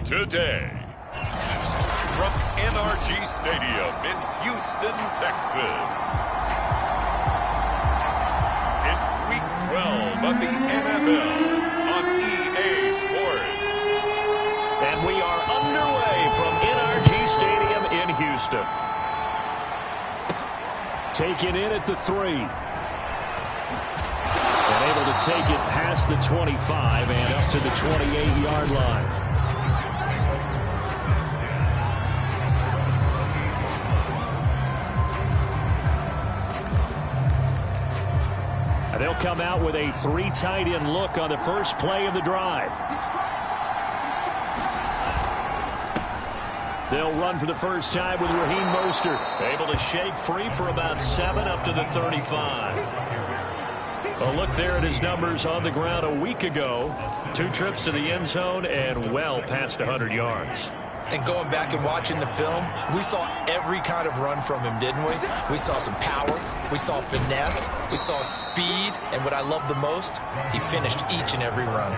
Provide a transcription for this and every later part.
Today, from NRG Stadium in Houston, Texas, it's Week 12 of the NFL on EA Sports. And we are underway from NRG Stadium in Houston. Taken in at the 3. And able to take it past the 25 and up to the 28-yard line. They'll come out with a 3 tight end look on the first play of the drive. They'll run for the first time with Raheem Mostert. Able to shake free for about 7 up to the 35. A look there at his numbers on the ground a week ago. 2 trips to the end zone and well past 100 yards. And going back and watching the film, we saw every kind of run from him, didn't we? We saw some power, we saw finesse, we saw speed, and what I love the most, he finished each and every run.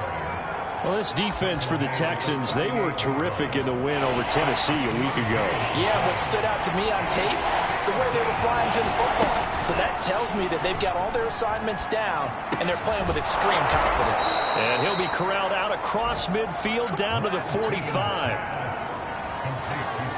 Well, this defense for the Texans, they were terrific in the win over Tennessee a week ago. Yeah, what stood out to me on tape, the way they were flying to the football. So that tells me that they've got all their assignments down, and they're playing with extreme confidence. And he'll be corralled out across midfield down to the 45.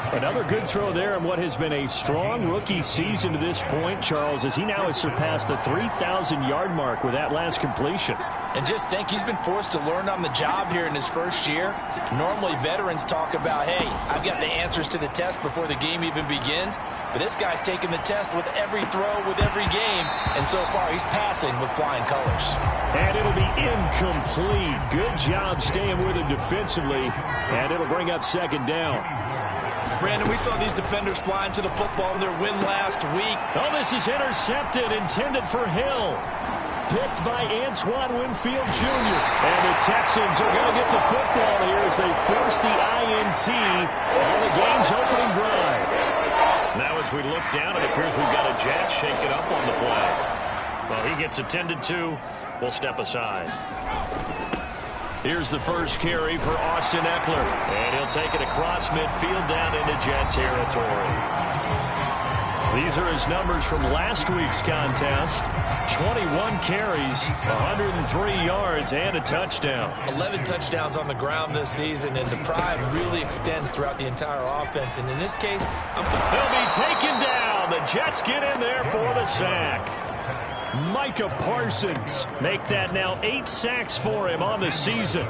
Another good throw there in what has been a strong rookie season to this point, Charles, as he now has surpassed the 3,000-yard mark with that last completion. And just think, he's been forced to learn on the job here in his first year. Normally, veterans talk about, hey, I've got the answers to the test before the game even begins. But this guy's taking the test with every throw, with every game. And so far, he's passing with flying colors. And it'll be incomplete. Good job staying with him defensively. And it'll bring up second down. Brandon, we saw these defenders flying to the football in their win last week. Oh, this is intercepted, intended for Hill. Picked by Antoine Winfield Jr. And the Texans are going to get the football here as they force the INT on the game's opening drive. Now as we look down, it appears we've got a jack shaken up on the play. Well, he gets attended to. We'll step aside. Here's the first carry for Austin Ekeler. And he'll take it across midfield down into Jet territory. These are his numbers from last week's contest. 21 carries, 103 yards, and a touchdown. 11 touchdowns on the ground this season, and the pride really extends throughout the entire offense. And in this case, he'll be taken down. The Jets get in there for the sack. Micah Parsons make that now 8 sacks for him on the season.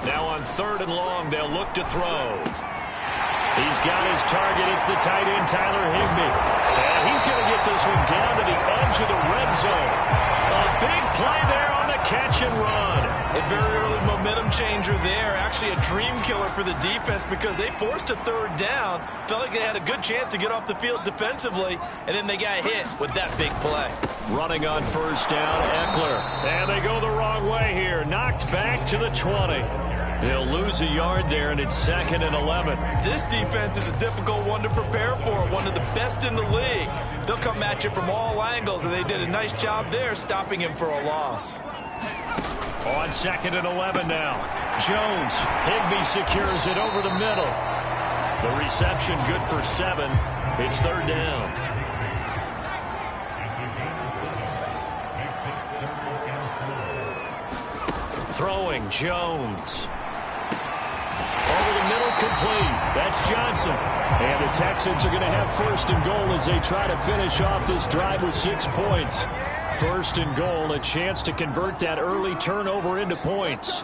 Now on 3rd and long, they'll look to throw. He's got his target. It's the tight end, Tyler Higbee. And he's going to get this one down to the edge of the red zone. A big play there on the catch and run. A very early momentum changer there. Actually a dream killer for the defense because they forced a 3rd down. Felt like they had a good chance to get off the field defensively, and then they got hit with that big play. Running on 1st down, Ekeler. And they go the wrong way here. Knocked back to the 20. They'll lose a yard there, and it's 2nd and 11. This defense is a difficult one to prepare for, one of the best in the league. They'll come at you from all angles, and they did a nice job there stopping him for a loss. On 2nd and 11 now. Jones. Higbee secures it over the middle. The reception good for 7. It's 3rd down. Throwing Jones. Over the middle, complete. That's Johnson. And the Texans are going to have 1st and goal as they try to finish off this drive with 6 points. 1st and goal, a chance to convert that early turnover into points.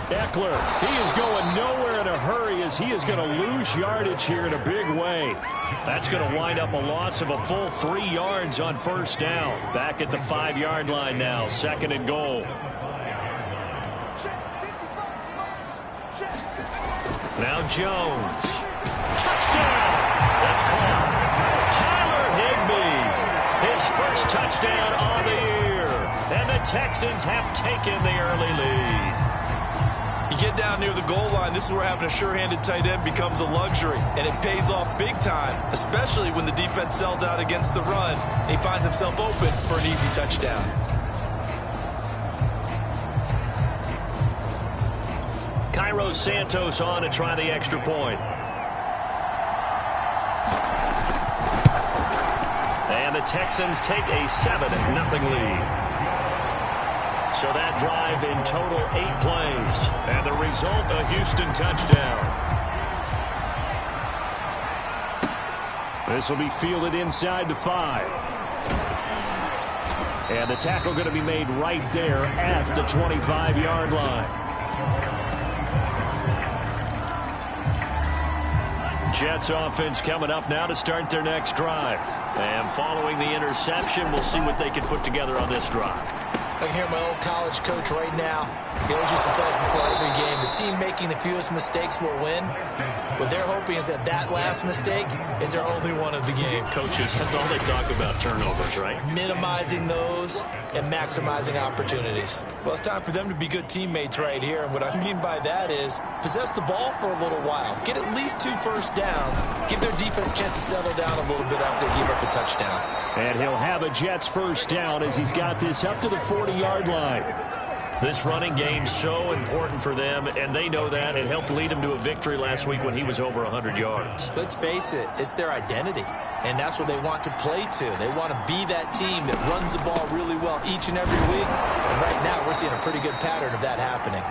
Ekeler, he is going nowhere in a hurry as he is going to lose yardage here in a big way. That's going to wind up a loss of a full 3 yards on 1st down. Back at the 5-yard line now, 2nd and goal. Now Jones. Touchdown! That's caught. Tyler Higbee, his first touchdown on the year. And the Texans have taken the early lead. You get down near the goal line, this is where having a sure-handed tight end becomes a luxury, and it pays off big time, especially when the defense sells out against the run, and he finds himself open for an easy touchdown. Cairo Santos on to try the extra point. And the Texans take a 7-0 lead. So that drive in total 8 plays. And the result, a Houston touchdown. This will be fielded inside the 5. And the tackle going to be made right there at the 25-yard line. Jets offense coming up now to start their next drive. And following the interception, we'll see what they can put together on this drive. I can hear my old college coach right now. He always used to tell us before every game, the team making the fewest mistakes will win. What they're hoping is that that last mistake is their only one of the game. Coaches, that's all they talk about, turnovers, right? Minimizing those and maximizing opportunities. Well, it's time for them to be good teammates right here. And what I mean by that is possess the ball for a little while. Get at least 2 first downs. Give their defense a chance to settle down a little bit after they give up a touchdown. And he'll have a Jets first down as he's got this up to the 40-yard line. This running game so important for them, and they know that. It helped lead them to a victory last week when he was over 100 yards. Let's face it, it's their identity, and that's what they want to play to. They want to be that team that runs the ball really well each and every week, and right now we're seeing a pretty good pattern of that happening.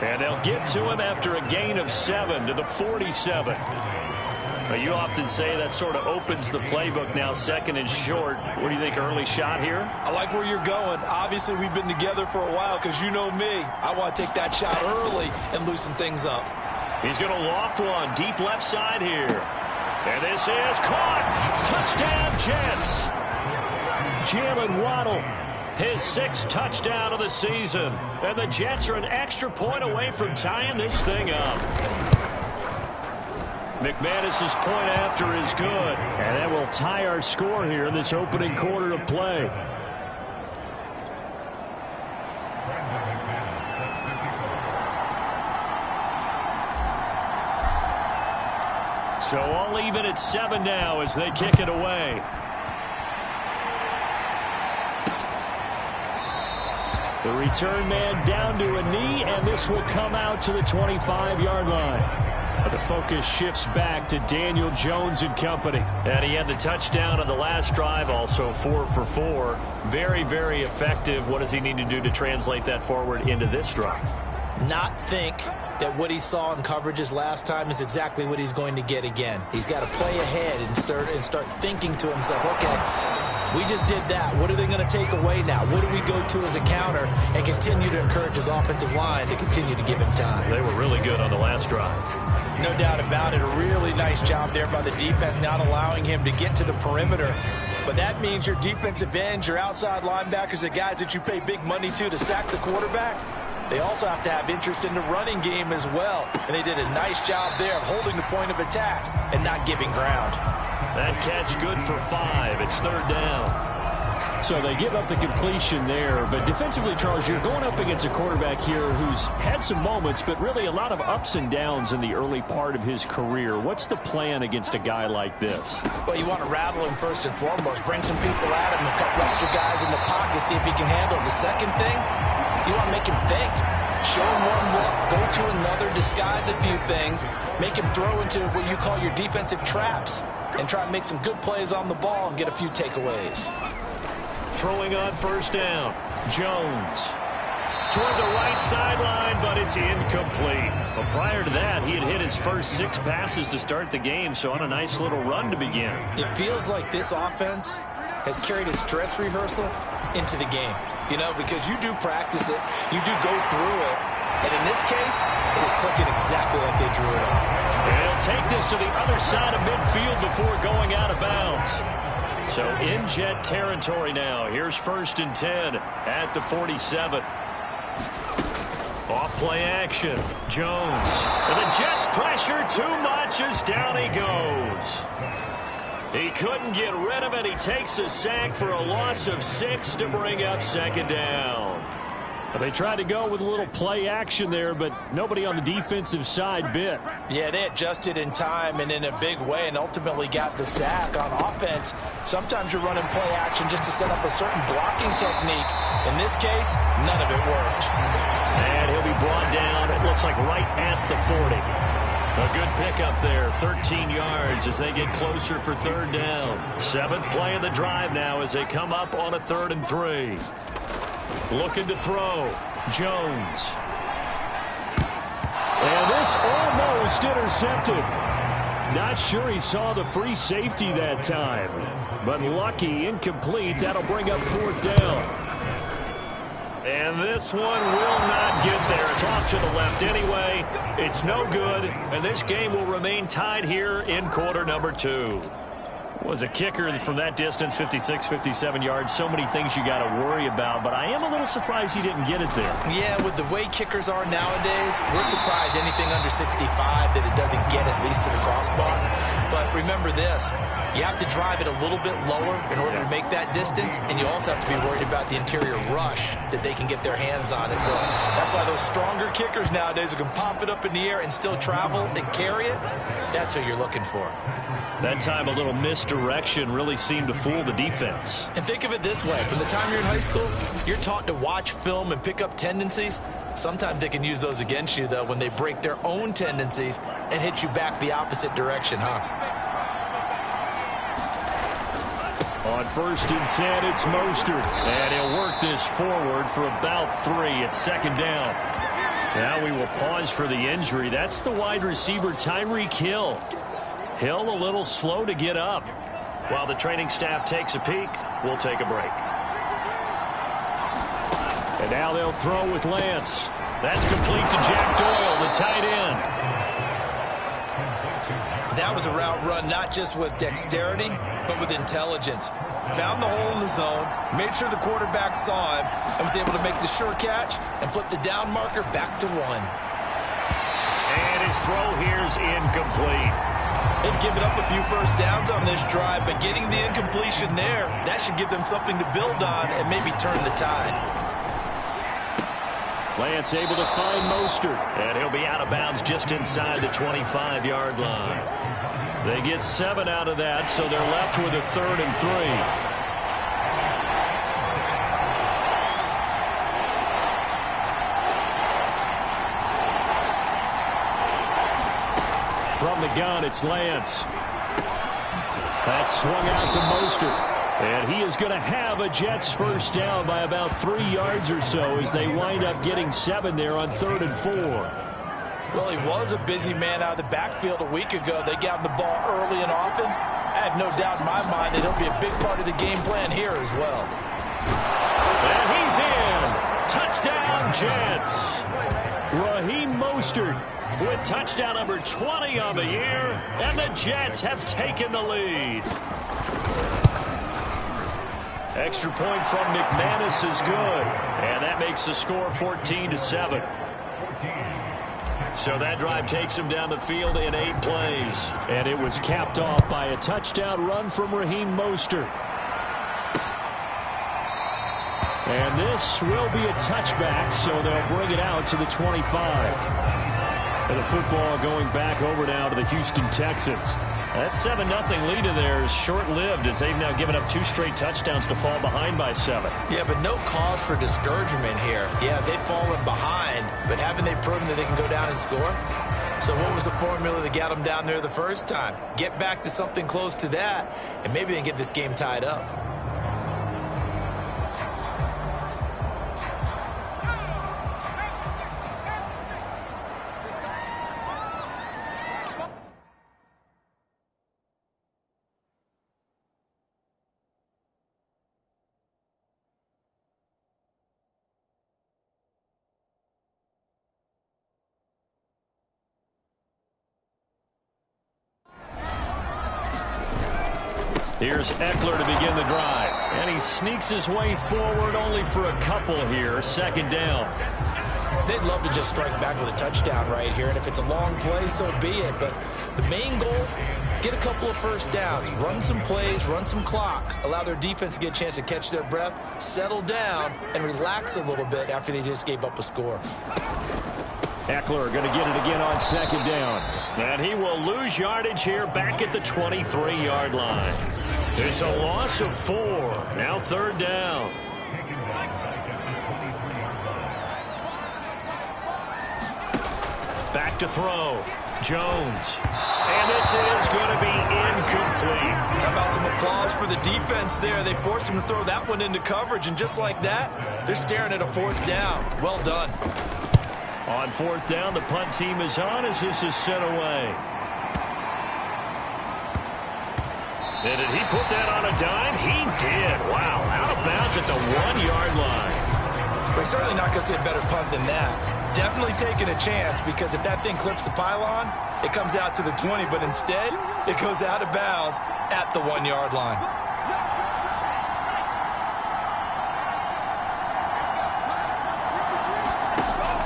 And they'll get to him after a gain of 7 to the 47. You often say that sort of opens the playbook now, 2nd and short. What do you think, early shot here? I like where you're going. Obviously, we've been together for a while because you know me. I want to take that shot early and loosen things up. He's going to loft one deep left side here. And this is caught. Touchdown, Jets. Jalen Waddle, his 6th touchdown of the season. And the Jets are an extra point away from tying this thing up. McManus's point after is good. And that will tie our score here in this opening quarter of play. So all even at 7 now as they kick it away. The return man down to a knee, and this will come out to the 25-yard line. But the focus shifts back to Daniel Jones and company. And he had the touchdown on the last drive, also 4 for 4. Very, very effective. What does he need to do to translate that forward into this drive? Not think that what he saw in coverages last time is exactly what he's going to get again. He's got to play ahead and start thinking to himself, okay, we just did that. What are they going to take away now? What do we go to as a counter? And continue to encourage his offensive line to continue to give him time. They were really good on the last drive. No doubt about it. A really nice job there by the defense, not allowing him to get to the perimeter. But that means your defensive ends, your outside linebackers, the guys that you pay big money to sack the quarterback, they also have to have interest in the running game as well. And they did a nice job there of holding the point of attack and not giving ground. That catch good for 5. It's 3rd down. So they give up the completion there. But defensively, Charles, you're going up against a quarterback here who's had some moments, but really a lot of ups and downs in the early part of his career. What's the plan against a guy like this? Well, you want to rattle him first and foremost. Bring some people at him, a couple extra guys in the pocket, see if he can handle it. The second thing, you want to make him think. Show him one look, go to another, disguise a few things, make him throw into what you call your defensive traps, and try and make some good plays on the ball and get a few takeaways. Throwing on 1st down, Jones. Toward the right sideline, but it's incomplete. But prior to that, he had hit his first 6 passes to start the game, so on a nice little run to begin. It feels like this offense has carried its dress rehearsal into the game. You know, because you do practice it, you do go through it, and in this case, it is clicking exactly like they drew it up. And he'll take this to the other side of midfield before going out of bounds. So in Jet territory now. Here's 1st and 10 at the 47. Off play action. Jones. And the Jets pressure too much as down he goes. He couldn't get rid of it. He takes a sack for a loss of 6 to bring up 2nd down. They tried to go with a little play action there, but nobody on the defensive side bit. Yeah, they adjusted in time and in a big way and ultimately got the sack. On offense, sometimes you're running play action just to set up a certain blocking technique. In this case, none of it worked. And he'll be brought down, it looks like right at the 40. A good pickup there, 13 yards as they get closer for third down. 7th play of the drive now as they come up on a 3rd and 3. Looking to throw. Jones. And this almost intercepted. Not sure he saw the free safety that time. But lucky, incomplete. That'll bring up 4th down. And this one will not get there. It's off to the left anyway. It's no good. And this game will remain tied here in quarter number 2. Was a kicker from that distance, 56, 57 yards. So many things you got to worry about, but I am a little surprised he didn't get it there. Yeah, with the way kickers are nowadays, we're surprised anything under 65 that it doesn't get at least to the crossbar. But remember this, you have to drive it a little bit lower in order to make that distance, and you also have to be worried about the interior rush that they can get their hands on it. So that's why those stronger kickers nowadays who can pop it up in the air and still travel and carry it, that's who you're looking for. That time a little misdirection really seemed to fool the defense. And think of it this way. From the time you're in high school, you're taught to watch film and pick up tendencies. Sometimes they can use those against you, though, when they break their own tendencies and hit you back the opposite direction, huh? On 1st and 10, it's Mostert. And he'll work this forward for about 3 at 2nd down. Now we will pause for the injury. That's the wide receiver, Tyreek Hill. Hill a little slow to get up. While the training staff takes a peek, we'll take a break. And now they'll throw with Lance. That's complete to Jack Doyle, the tight end. That was a route run not just with dexterity, but with intelligence. Found the hole in the zone, made sure the quarterback saw him, and was able to make the sure catch and flip the down marker back to 1. And his throw here's incomplete. They've given up a few first downs on this drive, but getting the incompletion there, that should give them something to build on and maybe turn the tide. Lance able to find Mostert, and he'll be out of bounds just inside the 25-yard line. They get 7 out of that, so they're left with a 3rd and 3. From the gun, it's Lance. That's swung out to Mostert. And he is going to have a Jets first down by about 3 yards or so as they wind up getting 7 there on 3rd and 4. Well, he was a busy man out of the backfield a week ago. They got him the ball early and often. I have no doubt in my mind that he'll be a big part of the game plan here as well. And he's in. Touchdown, Jets. Raheem Mostert with touchdown number 20 on the year, and the Jets have taken the lead. Extra point from McManus is good, and that makes the score 14-7. So that drive takes him down the field in 8 plays, and it was capped off by a touchdown run from Raheem Mostert. And this will be a touchback, so they'll bring it out to the 25. And the football going back over now to the Houston Texans. That 7-0 lead of theirs short-lived as they've now given up 2 straight touchdowns to fall behind by 7. Yeah, but no cause for discouragement here. Yeah, they've fallen behind, but haven't they proven that they can go down and score? So what was the formula that got them down there the first time? Get back to something close to that, and maybe they can get this game tied up. Here's Eckler to begin the drive. And he sneaks his way forward only for a couple here. 2nd down. They'd love to just strike back with a touchdown right here. And if it's a long play, so be it. But the main goal get a couple of first downs, run some plays, run some clock, allow their defense to get a chance to catch their breath, settle down, and relax a little bit after they just gave up a score. Eckler going to get it again on second down. And he will lose yardage here back at the 23-yard line. It's a loss of 4. Now third down. Back to throw. Jones. And this is going to be incomplete. How about some applause for the defense there? They forced him to throw that one into coverage, and just like that, they're staring at a fourth down. Well done. On fourth down, the punt team is on as this is sent away. And did he put that on a dime? He did. Wow, out of bounds at the 1-yard line. We're certainly not going to see a better punt than that. Definitely taking a chance, because if that thing clips the pylon, it comes out to the 20, but instead, it goes out of bounds at the 1-yard line.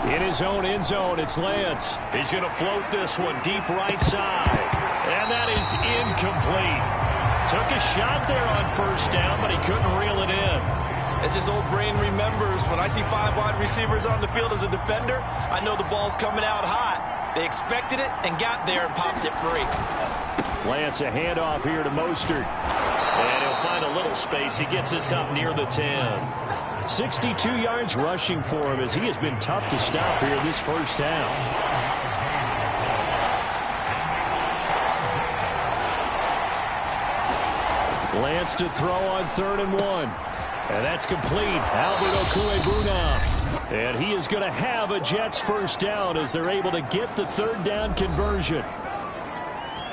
In his own end zone, it's Lance. He's going to float this one deep right side. And that is incomplete. Took a shot there on first down, but he couldn't reel it in. As his old brain remembers, when I see 5 wide receivers on the field as a defender, I know the ball's coming out hot. They expected it and got there and popped it free. Lance, a handoff here to Mostert. And he'll find a little space. He gets us up near the 10. 62 yards rushing for him as he has been tough to stop here this first half. Lance to throw on 3rd and 1. And that's complete. Albert Okwuegbunam. And he is going to have a Jets first down as they're able to get the 3rd down conversion.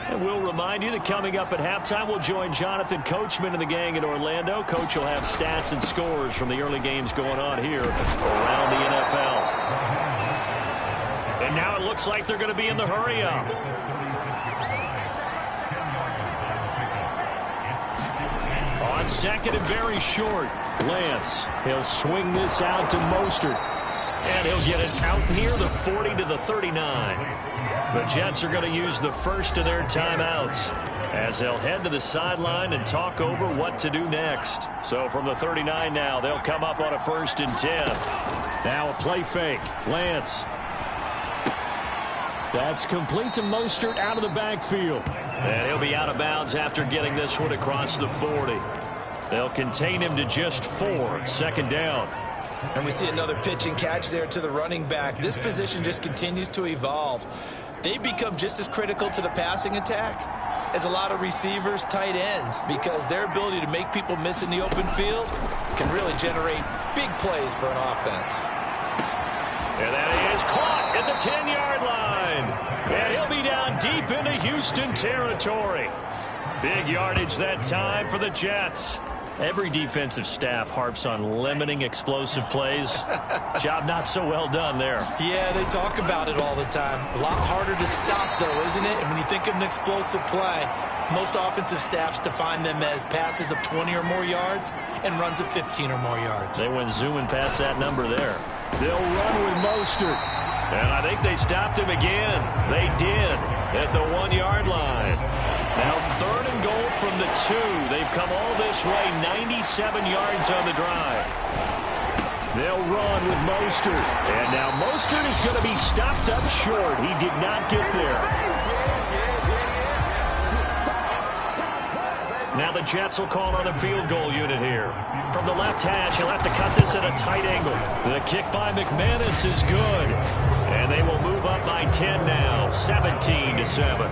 And we'll remind you that coming up at halftime, we'll join Jonathan Coachman and the gang in Orlando. Coach will have stats and scores from the early games going on here around the NFL. And now it looks like they're going to be in the hurry-up. On second and very short, Lance. He'll swing this out to Mostert. And he'll get it out near the 40 to the 39. The Jets are going to use the first of their timeouts as they'll head to the sideline and talk over what to do next. So from the 39 now, they'll come up on a 1st and 10. Now a play fake. Lance. That's complete to Mostert out of the backfield. And he'll be out of bounds after getting this one across the 40. They'll contain him to just 4. 2nd down. And we see another pitch and catch there to the running back. This position just continues to evolve. They've become just as critical to the passing attack as a lot of receivers, tight ends, because their ability to make people miss in the open field can really generate big plays for an offense. And that is caught at the 10-yard line. And he'll be down deep into Houston territory. Big yardage that time for the Jets. Every defensive staff harps on limiting explosive plays. Job not so well done there. Yeah, they talk about it all the time. A lot harder to stop, though, isn't it? And when you think of an explosive play, most offensive staffs define them as passes of 20 or more yards and runs of 15 or more yards. They went zooming past that number there. They'll run with Mostert. And I think they stopped him again. They did at the 1-yard line. Now 3rd and goal from the 2. They've come all this way, 97 yards on the drive. They'll run with Mostert. And now Mostert is going to be stopped up short. He did not get there. Now the Jets will call on the field goal unit here. From the left hash, he'll have to cut this at a tight angle. The kick by McManus is good. And they will move up by 10 now, 17-7.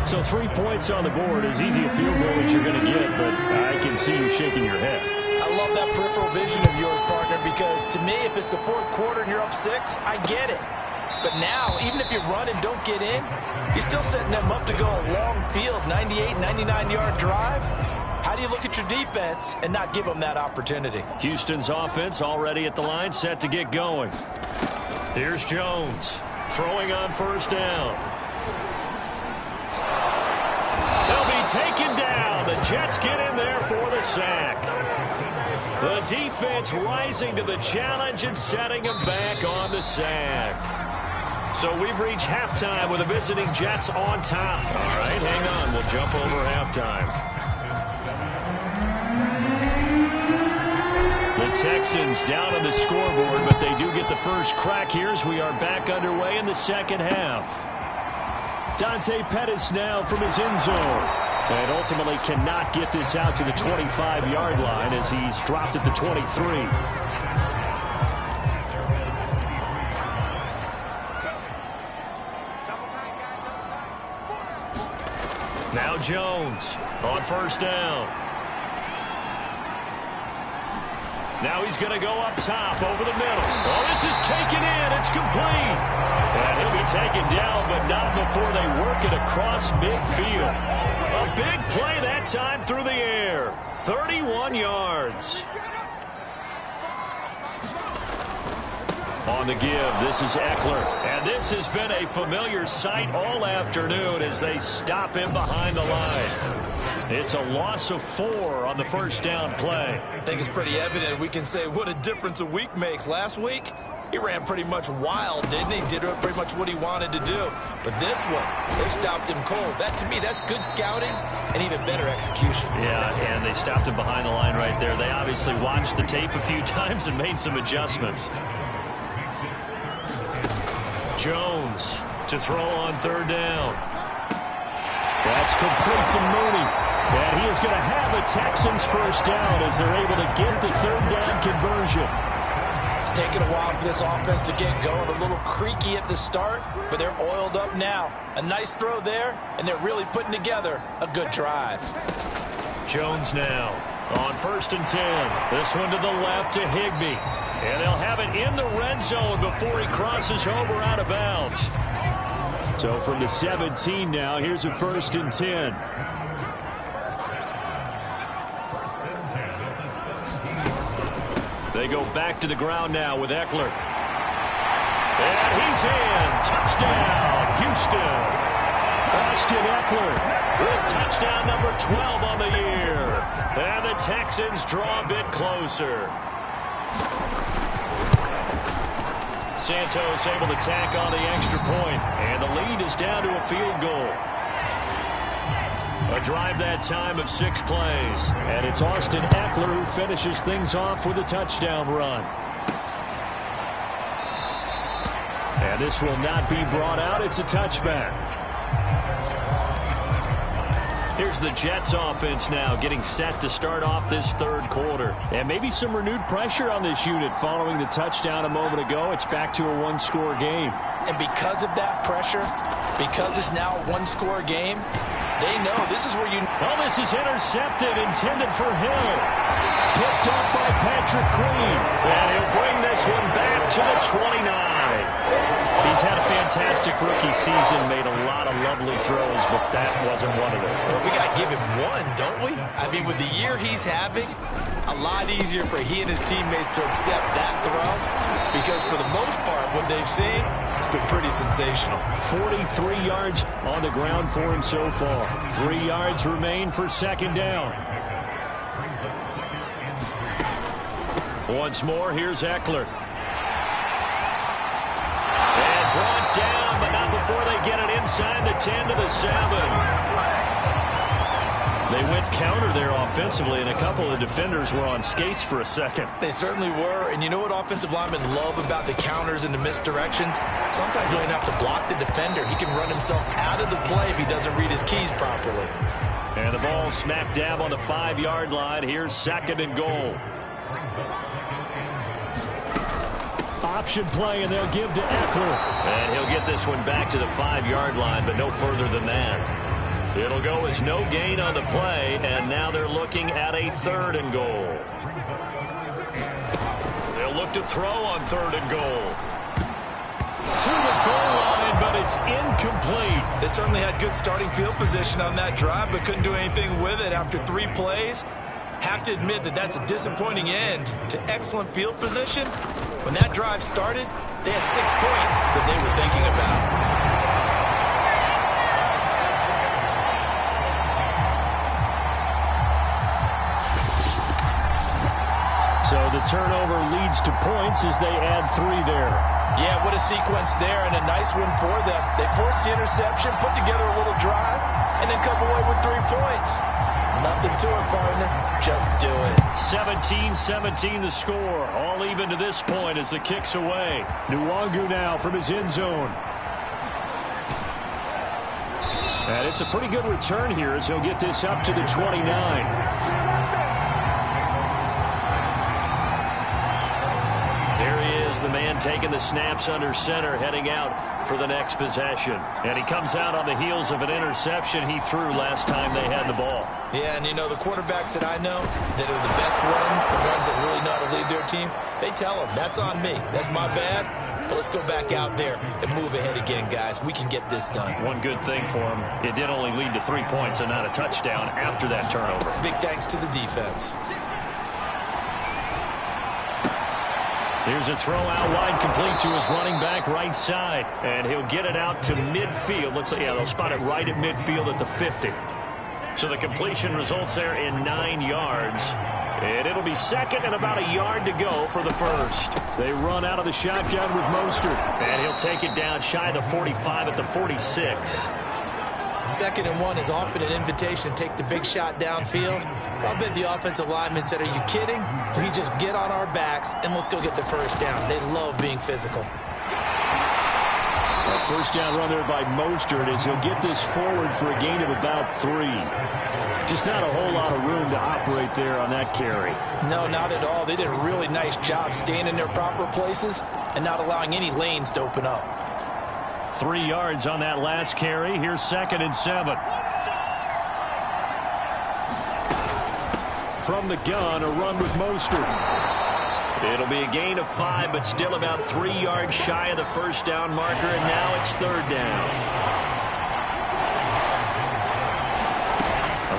So 3 points on the board, as easy a field goal as you're going to get, but I can see you shaking your head. I love that peripheral vision of yours, partner, because to me, if it's the 4th quarter and you're up 6, I get it. But now, even if you run and don't get in, you're still setting them up to go a long field, 98, 99-yard drive. How do you look at your defense and not give them that opportunity? Houston's offense already at the line, set to get going. Here's Jones, throwing on 1st down. They'll be taken down. The Jets get in there for the sack. The defense rising to the challenge and setting them back on the sack. So we've reached halftime with the visiting Jets on top. All right, hang on. We'll jump over halftime. The Texans down on the scoreboard, but they do get the first crack here as we are back underway in the second half. Dante Pettis now from his end zone. And ultimately cannot get this out to the 25-yard line as he's dropped at the 23. Now Jones on first down. Now he's going to go up top over the middle. Oh, this is taken in. It's complete. And he'll be taken down, but not before they work it across midfield. A big play that time through the air. 31 yards. On the give, this is Eckler. And this has been a familiar sight all afternoon as they stop him behind the line. It's a loss of 4 on the first down play. I think it's pretty evident. We can say what a difference a week makes. Last week, he ran pretty much wild, didn't he? Did pretty much what he wanted to do. But this one, they stopped him cold. That, to me, that's good scouting and even better execution. Yeah, and they stopped him behind the line right there. They obviously watched the tape a few times and made some adjustments. Jones to throw on third down. That's complete to Mooney. And he is going to have a Texans first down as they're able to get the third down conversion. It's taken a while for this offense to get going. A little creaky at the start, but they're oiled up now. A nice throw there, and they're really putting together a good drive. Jones now on first and 10. This one to the left to Higbee. And they'll have it in the red zone before he crosses over out of bounds. So from the 17 now, here's a first and 10. They go back to the ground now with Eckler. And he's in. Touchdown, Houston. Austin Eckler with touchdown number 12 on the year. And the Texans draw a bit closer. Santos able to tack on the extra point, and the lead is down to a field goal. A drive that time of 6 plays, and it's Austin Eckler who finishes things off with a touchdown run. And this will not be brought out. It's a touchback. Here's the Jets offense now getting set to start off this third quarter. And maybe some renewed pressure on this unit following the touchdown a moment ago. It's back to a one-score game. And because of that pressure, because it's now a one-score game, they know this is where you... Oh, this is intercepted, intended for Hill. Picked up by Patrick Queen. And he'll bring this one back to the 29. He's had a fantastic rookie season, made a lot of lovely throws, but that wasn't one of them. Well, we got to give him one, don't we? I mean, with the year he's having, a lot easier for he and his teammates to accept that throw because for the most part, what they've seen, it's been pretty sensational. 43 yards on the ground for him so far. 3 yards remain for second down. Once more, here's Eckler. Brought down, but not before they get it inside the 10 to the 7. They went counter there offensively, and a couple of defenders were on skates for a second. They certainly were, and you know what offensive linemen love about the counters and the misdirections? Sometimes you don't even have to block the defender. He can run himself out of the play if he doesn't read his keys properly. And the ball smack dab on the 5-yard line. Here's second and goal. Option play, and they'll give to Eckler. And he'll get this one back to the 5-yard line, but no further than that. It'll go as no gain on the play, and now they're looking at a third and goal. They'll look to throw on third and goal. To the goal line, but it's incomplete. They certainly had good starting field position on that drive, but couldn't do anything with it after 3 plays. Have to admit that that's a disappointing end to excellent field position. When that drive started, they had 6 points that they were thinking about. So the turnover leads to points as they add 3 there. Yeah, what a sequence there, and a nice one for them. They forced the interception, put together a little drive, and then come away with 3 points. Nothing to it, partner. Just do it. 17-17 the score. All even to this point as the kick's away. Nwangu now from his end zone. And it's a pretty good return here as he'll get this up to the 29. The man taking the snaps under center, heading out for the next possession. And he comes out on the heels of an interception he threw last time they had the ball. Yeah, and you know, the quarterbacks that I know that are the best ones, the ones that really know how to lead their team, they tell them, that's on me. That's my bad. But let's go back out there and move ahead again, guys. We can get this done. One good thing for him, it did only lead to 3 points and not a touchdown after that turnover. Big thanks to the defense. Here's a throw out wide, complete to his running back right side. And he'll get it out to midfield. Let's say, yeah, they'll spot it right at midfield at the 50. So the completion results there in 9 yards. And it'll be second and about a yard to go for the first. They run out of the shotgun with Mostert. And he'll take it down shy of the 45 at the 46. 2nd and 1 is often an invitation to take the big shot downfield. I'll bet the offensive lineman said, are you kidding? We just get on our backs and let's go get the first down. They love being physical. A first down run there by Mostert as he'll get this forward for a gain of about 3. Just not a whole lot of room to operate there on that carry. No, not at all. They did a really nice job staying in their proper places and not allowing any lanes to open up. 3 yards on that last carry. Here's 2nd and 7. From the gun, a run with Mostert. It'll be a gain of 5, but still about 3 yards shy of the first down marker, and now it's 3rd down.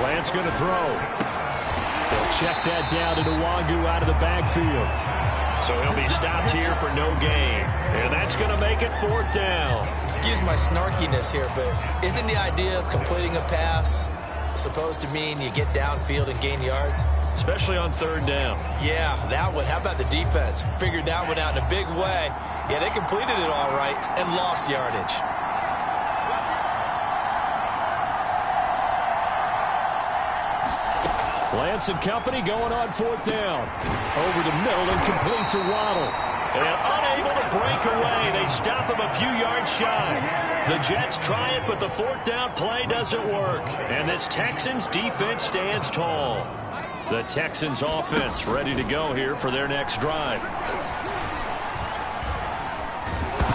Lance going to throw. They'll check that down to Nwangu out of the backfield. So he'll be stopped here for no gain. And that's going to make it 4th down. Excuse my snarkiness here, but isn't the idea of completing a pass supposed to mean you get downfield and gain yards? Especially on 3rd down. Yeah, that one. How about the defense? Figured that one out in a big way. Yeah, they completed it all right and lost yardage. Lance and company going on 4th down. Over the middle and complete to Waddle. And unable to break away. They stop him a few yards shy. The Jets try it, but the 4th down play doesn't work. And this Texans defense stands tall. The Texans offense ready to go here for their next drive.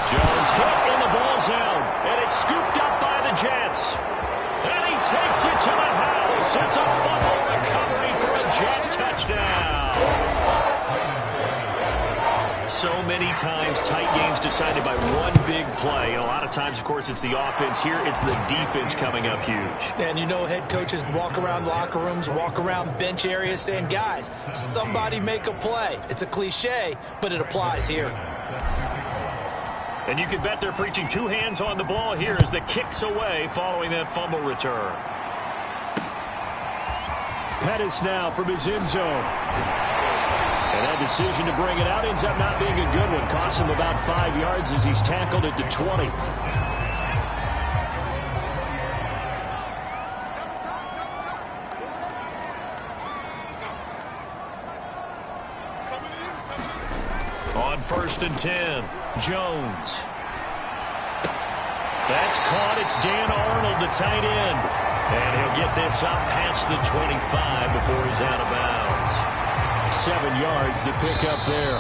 Jones hit and the ball's out. And it's scooped up by the Jets. And he takes it to the house. It's a fumble recovery for a Jet touchdown. So many times tight games decided by one big play. And a lot of times, of course, it's the offense. Here, it's the defense coming up huge. And you know, head coaches walk around locker rooms, walk around bench areas saying, guys, somebody make a play. It's a cliche, but it applies here. And you can bet they're preaching 2 hands on the ball here as the kick's away following that fumble return. Pettis now from his end zone. And that decision to bring it out ends up not being a good one. Costs him about 5 yards as he's tackled at the 20. On 1st and 10, Jones. That's caught. It's Dan Arnold, the tight end. And he'll get this up past the 25 before he's out of bounds. 7 yards to pick up there.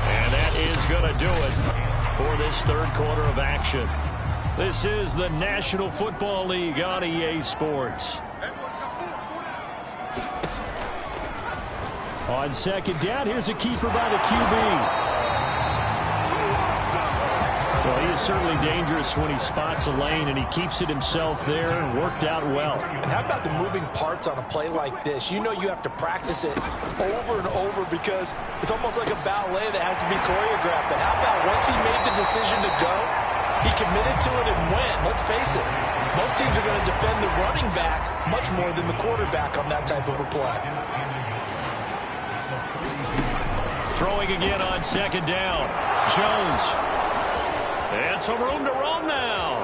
And that is going to do it for this 3rd quarter of action. This is the National Football League on EA Sports. On 2nd down, here's a keeper by the QB. Well, he is certainly dangerous when he spots a lane, and he keeps it himself there and worked out well. And how about the moving parts on a play like this? You know you have to practice it over and over because it's almost like a ballet that has to be choreographed. But how about once he made the decision to go, he committed to it and went. Let's face it, most teams are going to defend the running back much more than the quarterback on that type of a play. Throwing again on second down. Jones. And some room to roam now.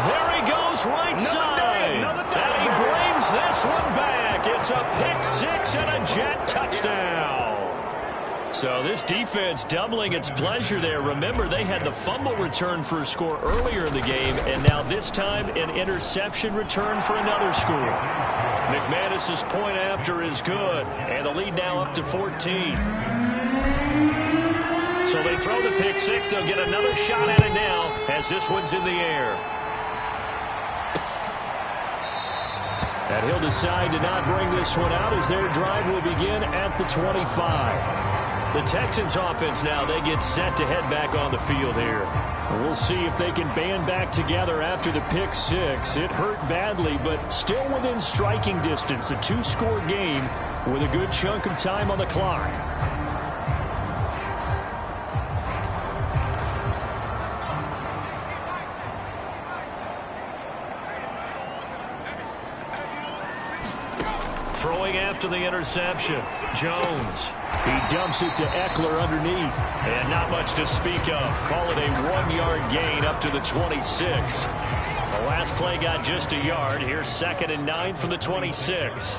There he goes right side. And he brings this one back. It's a pick six and a Jet touchdown. So this defense doubling its pleasure there. Remember, they had the fumble return for a score earlier in the game, and now this time an interception return for another score. McManus's point after is good, and the lead now up to 14. So they throw the pick six. They'll get another shot at it now as this one's in the air. And he'll decide to not bring this one out as their drive will begin at the 25. The Texans offense now, they get set to head back on the field here. We'll see if they can band back together after the pick six. It hurt badly, but still within striking distance. A two-score game with a good chunk of time on the clock. Throwing after the interception. Jones. He dumps it to Eckler underneath. And not much to speak of. Call it a 1-yard gain up to the 26. The last play got just a yard. Here's 2nd and 9 from the 26.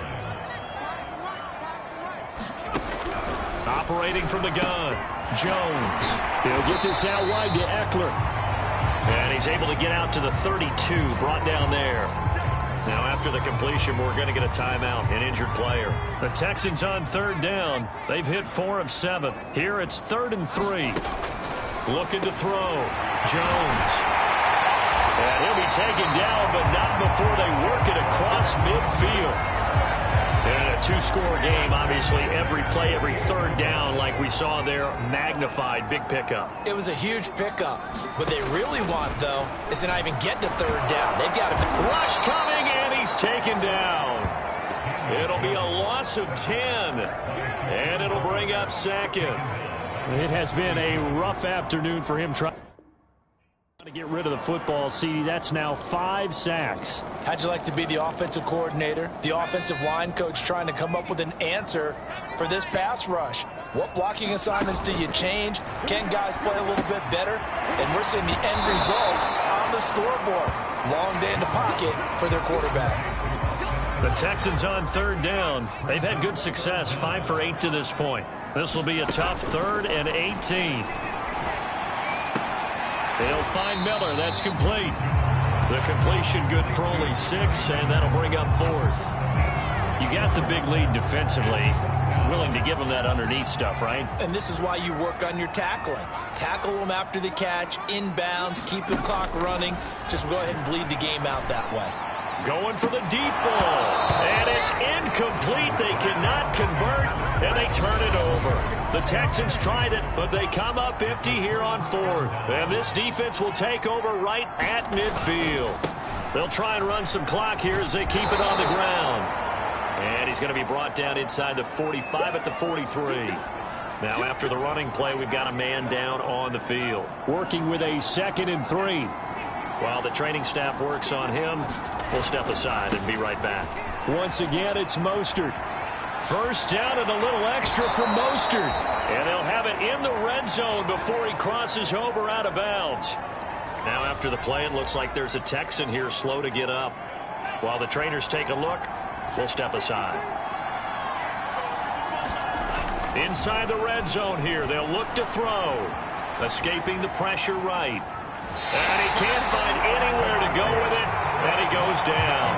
Operating from the gun. Jones. He'll get this out wide to Eckler. And he's able to get out to the 32. Brought down there. Now after the completion, we're going to get a timeout, an injured player. The Texans on 3rd down. They've hit 4 of 7. Here it's 3rd and 3. Looking to throw. Jones. And he'll be taken down, but not before they work it across midfield. And a two-score game, obviously, every play, every 3rd down, like we saw there, magnified, big pickup. It was a huge pickup. What they really want, though, is to not even get to 3rd down. They've got to... Rush coming, and he's taken down. It'll be a loss of 10, and it'll bring up 2nd. It has been a rough afternoon for him trying to get rid of the football. See, that's now 5 sacks. How'd you like to be the offensive coordinator, the offensive line coach trying to come up with an answer for this pass rush? What blocking assignments do you change? Can guys play a little bit better? And we're seeing the end result on the scoreboard. Long day in the pocket for their quarterback. The Texans on 3rd down. They've had good success, 5 for 8 to this point. This will be a tough 3rd and 18. They'll find Miller. That's complete. The completion good for only 6, and that'll bring up 4th. You got the big lead defensively. Willing to give them that underneath stuff, right? And this is why you work on your tackling. Tackle them after the catch, inbounds, keep the clock running. Just go ahead and bleed the game out that way. Going for the deep ball. And it's incomplete. They cannot convert, and they turn it over. The Texans tried it, but they come up empty here on 4th. And this defense will take over right at midfield. They'll try and run some clock here as they keep it on the ground. And he's going to be brought down inside the 45 at the 43. Now after the running play, we've got a man down on the field. Working with a 2nd and 3. While the training staff works on him, we'll step aside and be right back. Once again, it's Mostert. First down and a little extra for Mostert. And they'll have it in the red zone before he crosses over out of bounds. Now after the play, it looks like there's a Texan here slow to get up. While the trainers take a look, we'll step aside. Inside the red zone here, they'll look to throw. Escaping the pressure right. And he can't find anywhere to go with it, and he goes down.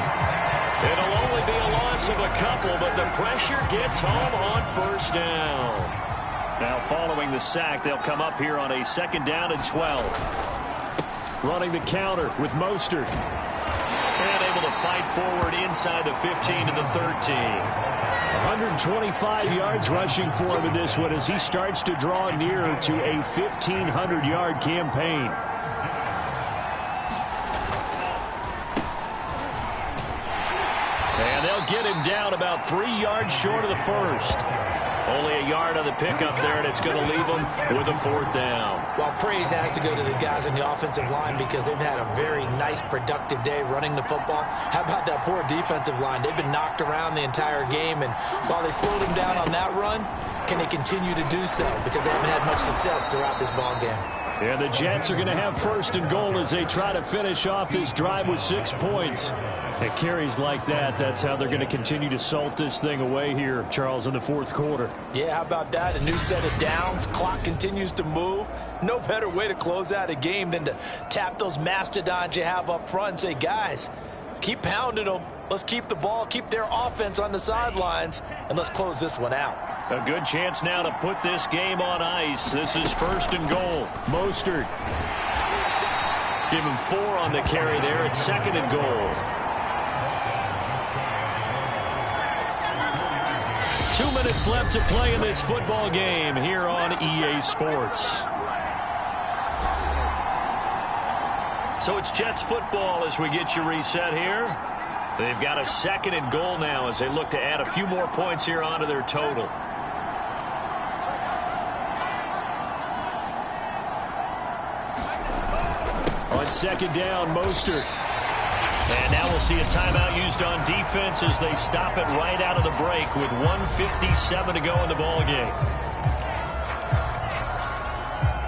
It'll only be a loss of a couple, but the pressure gets home on 1st down. Now following the sack, they'll come up here on a 2nd down and 12. Running the counter with Mostert. And able to fight forward inside the 15 to the 13. 125 yards rushing for him in this one as he starts to draw nearer to a 1,500-yard campaign. And they'll get him down about 3 yards short of the 1st. Only a yard on the pickup there, and it's going to leave them with a 4th down. Well, praise has to go to the guys on the offensive line because they've had a very nice, productive day running the football. How about that poor defensive line? They've been knocked around the entire game, and while they slowed them down on that run, can they continue to do so? Because they haven't had much success throughout this ball game. And the Jets are going to have 1st and goal as they try to finish off this drive with 6 points. At carries like that, that's how they're going to continue to salt this thing away here, Charles, in the 4th quarter. Yeah, how about that? A new set of downs. Clock continues to move. No better way to close out a game than to tap those mastodons you have up front and say, guys, keep pounding them. Let's keep the ball, keep their offense on the sidelines, and let's close this one out. A good chance now to put this game on ice. This is 1st and goal. Mostert. Give him 4 on the carry there. It's 2nd and goal. 2 minutes left to play in this football game here on EA Sports. So it's Jets football as we get you reset here. They've got a 2nd and goal now as they look to add a few more points here onto their total. On 2nd down, Mostert. And now we'll see a timeout used on defense as they stop it right out of the break with 1:57 to go in the ball game.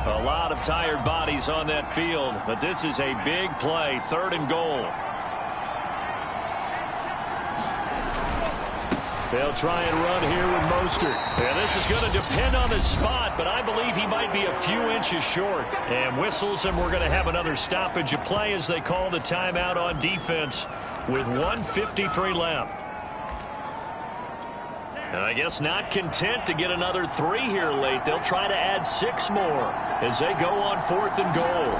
A lot of tired bodies on that field, but this is a big play, 3rd and goal. They'll try and run here with Mostert. And this is going to depend on the spot, but I believe he might be a few inches short. And whistles, and we're going to have another stoppage of play as they call the timeout on defense with 1:53 left. And I guess not content to get another 3 here late. They'll try to add 6 more as they go on 4th and goal.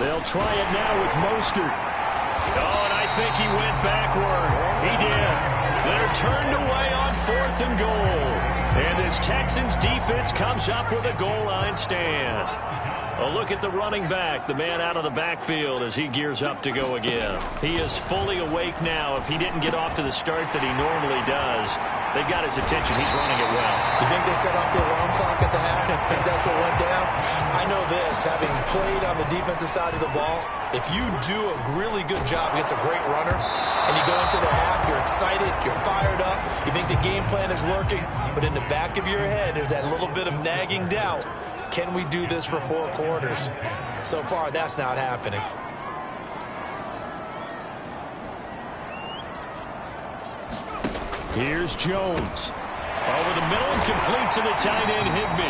They'll try it now with Mostert. Oh, and I think he went backward. He did. They're turned away on 4th and goal. And this Texans defense comes up with a goal line stand. A look at the running back, the man out of the backfield as he gears up to go again. He is fully awake now. If he didn't get off to the start that he normally does, they got his attention. He's running it well. You think they set off the alarm clock at the half? I think that's what went down. I know this, having played on the defensive side of the ball, if you do a really good job against a great runner and you go into the half, you're excited, you're fired up, you think the game plan is working, but in the back of your head, there's that little bit of nagging doubt. Can we do this for 4 quarters? So far, that's not happening. Here's Jones. Over the middle and complete to the tight end, Higbee.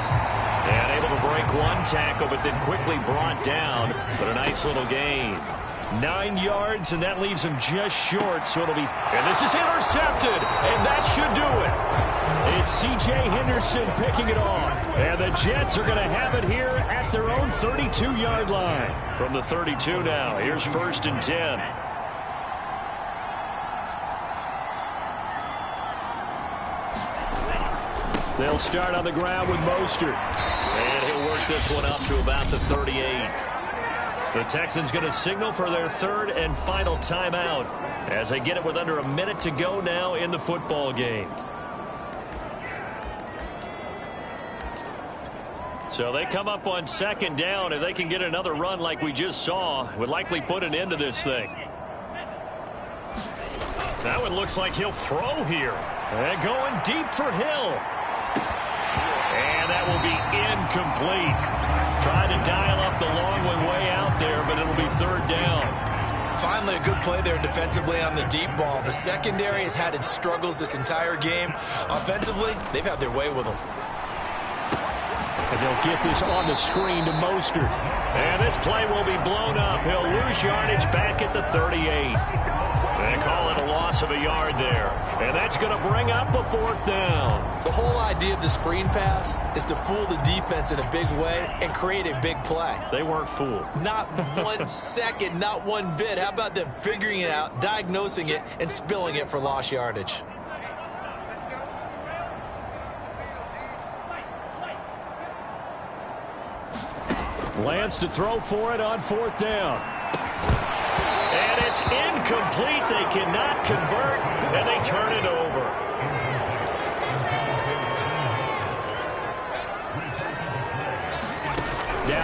And able to break 1 tackle, but then quickly brought down. But a nice little gain. 9 yards, and that leaves him just short. So it'll be... And this is intercepted, and that should do it. It's C.J. Henderson picking it off. And the Jets are going to have it here at their own 32-yard line. From the 32 now, here's 1st and 10. They'll start on the ground with Mostert. And he'll work this one up to about the 38. The Texans going to signal for their 3rd and final timeout as they get it with under a minute to go now in the football game. So they come up on 2nd down. If they can get another run like we just saw, would likely put an end to this thing. That one looks like he'll throw here. And going deep for Hill. And that will be incomplete. Trying to dial up the long one way out there, but it'll be 3rd down. Finally, a good play there defensively on the deep ball. The secondary has had its struggles this entire game. Offensively, they've had their way with them. And they'll get this on the screen to Mostert. And this play will be blown up. He'll lose yardage back at the 38. They call it a loss of a yard there. And that's going to bring up a 4th down. The whole idea of the screen pass is to fool the defense in a big way and create a big play. They weren't fooled. Not 1 second, not 1 bit. How about them figuring it out, diagnosing it, and spilling it for lost yardage? Lance to throw for it on 4th down. And it's incomplete. They cannot convert, and they turn it over.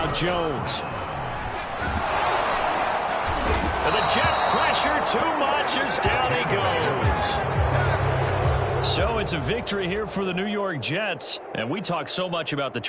on Jones. And the Jets pressure too much as down he goes. So it's a victory here for the New York Jets. And we talk so much about the